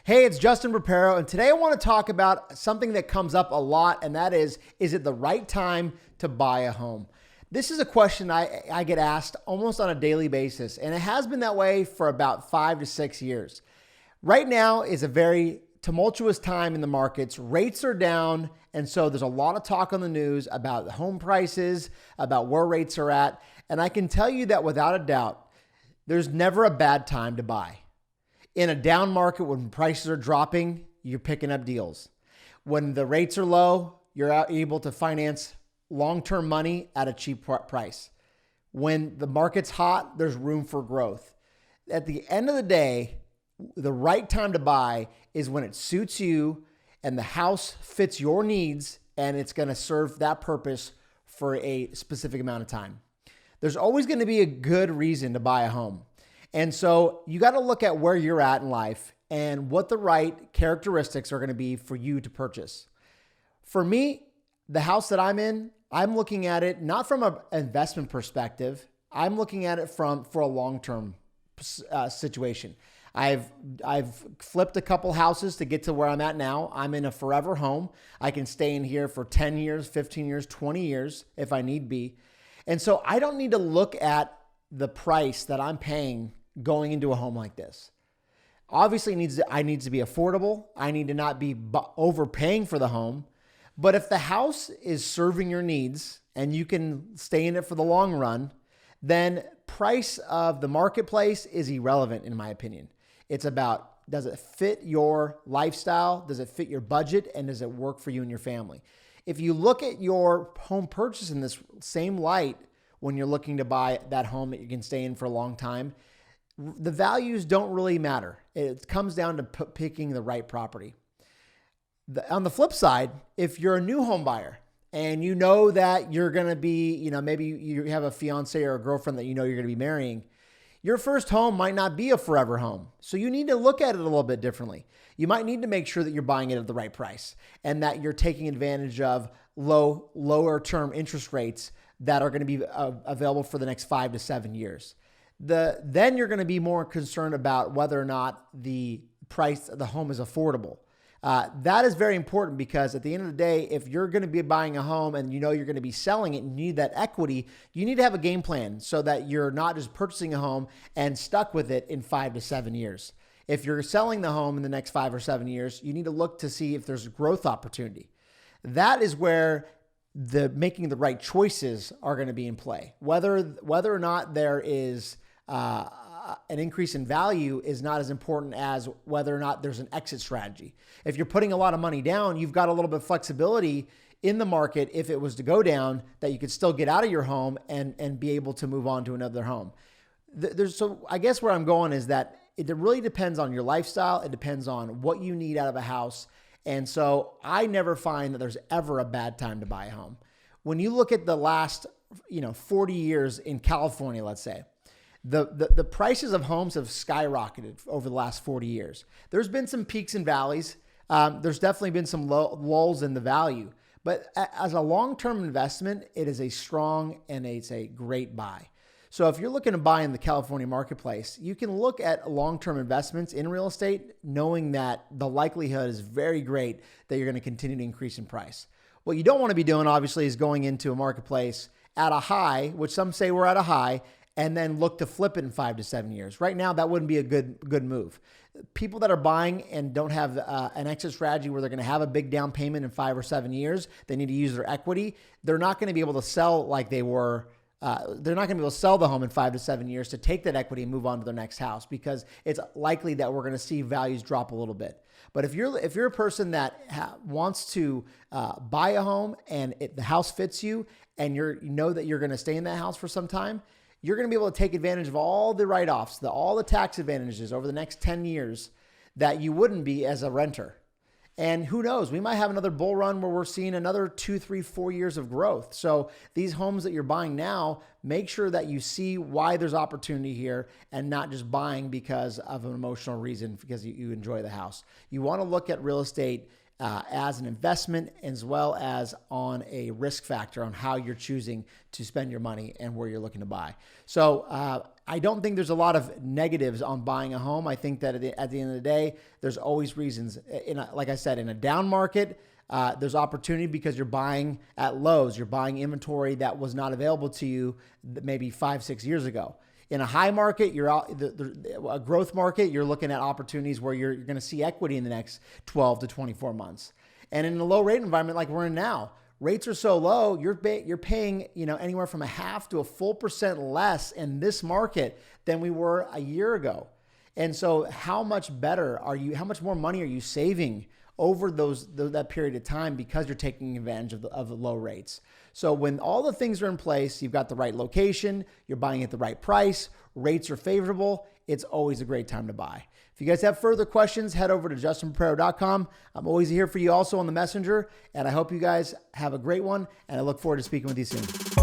Hey, it's Justin Purpero, and today I want to talk about something that comes up a lot, and that is it the right time to buy a home? This is a question I get asked almost on a daily basis, and it has been that way for about 5 to 6 years. Right now is a very tumultuous time in the markets. Rates are down, and so there's a lot of talk on the news about the home prices, about where rates are at, and I can tell you that without a doubt, there's never a bad time to buy. In a down market, when prices are dropping, you're picking up deals. When the rates are low, you're able to finance long-term money at a cheap price. When the market's hot, there's room for growth. At the end of the day, the right time to buy is when it suits you and the house fits your needs and it's going to serve that purpose for a specific amount of time. There's always going to be a good reason to buy a home. And so you got to look at where you're at in life and what the right characteristics are going to be for you to purchase. For me, the house that I'm in, I'm looking at it not from an investment perspective. I'm looking at it for a long-term situation. I've flipped a couple houses to get to where I'm at now. I'm in a forever home. I can stay in here for 10 years, 15 years, 20 years if I need be. And so I don't need to look at the price that I'm paying going into a home like this. Obviously, I need to be affordable. I need to not be overpaying for the home. But if the house is serving your needs and you can stay in it for the long run, then price of the marketplace is irrelevant in my opinion. It's about, does it fit your lifestyle? Does it fit your budget? And does it work for you and your family? If you look at your home purchase in this same light, when you're looking to buy that home that you can stay in for a long time, the values don't really matter. It comes down to picking the right property. On the flip side, if you're a new home buyer and you know that you're going to be, maybe you have a fiance or a girlfriend that you're going to be marrying, your first home might not be a forever home. So you need to look at it a little bit differently. You might need to make sure that you're buying it at the right price and that you're taking advantage of lower term interest rates that are going to be available for the next 5 to 7 years. Then you're going to be more concerned about whether or not the price of the home is affordable. That is very important because at the end of the day, if you're going to be buying a home and you're going to be selling it and you need that equity, you need to have a game plan so that you're not just purchasing a home and stuck with it in 5 to 7 years. If you're selling the home in the next 5 or 7 years, you need to look to see if there's growth opportunity. That is where making the right choices are going to be in play. Whether or not there is an increase in value is not as important as whether or not there's an exit strategy. If you're putting a lot of money down, you've got a little bit of flexibility in the market if it was to go down that you could still get out of your home and be able to move on to another home. So I guess where I'm going is that it really depends on your lifestyle. It depends on what you need out of a house. And so I never find that there's ever a bad time to buy a home. When you look at the last 40 years in California, let's say, the prices of homes have skyrocketed over the last 40 years. There's been some peaks and valleys. There's definitely been some lulls in the value. But as a long-term investment, it is a strong and it's a great buy. So if you're looking to buy in the California marketplace, you can look at long-term investments in real estate, knowing that the likelihood is very great that you're going to continue to increase in price. What you don't want to be doing, obviously, is going into a marketplace at a high, which some say we're at a high, and then look to flip it in 5 to 7 years. Right now, that wouldn't be a good move. People that are buying and don't have an exit strategy where they're going to have a big down payment in 5 or 7 years, they need to use their equity. They're not going to be able to sell like they were. They're not going to be able to sell the home in 5 to 7 years to take that equity and move on to their next house because it's likely that we're going to see values drop a little bit. But if you're a person that wants to buy a home and the house fits you and you know that you're going to stay in that house for some time, you're going to be able to take advantage of all the write-offs, all the tax advantages over the next 10 years that you wouldn't be as a renter. And who knows, we might have another bull run where we're seeing another 2, 3, 4 years of growth. So these homes that you're buying now make sure that you see why there's opportunity here and not just buying because of an emotional reason, because you enjoy the house. You want to look at real estate as an investment, as well as on a risk factor on how you're choosing to spend your money and where you're looking to buy. So I don't think there's a lot of negatives on buying a home. I think that at the end of the day, there's always reasons. Like I said, in a down market, there's opportunity because you're buying at lows. You're buying inventory that was not available to you maybe 5-6 years ago. In a high market, a growth market, you're looking at opportunities where you're going to see equity in the next 12 to 24 months. And in a low rate environment like we're in now, rates are so low, you're paying anywhere from 0.5 to a full % less in this market than we were a year ago. And so how much better are you? How much more money are you saving over that period of time because you're taking advantage of the low rates? So when all the things are in place, you've got the right location, you're buying at the right price, rates are favorable, it's always a great time to buy. If you guys have further questions, head over to justinpurpero.com. I'm always here for you also on the messenger, and I hope you guys have a great one, and I look forward to speaking with you soon.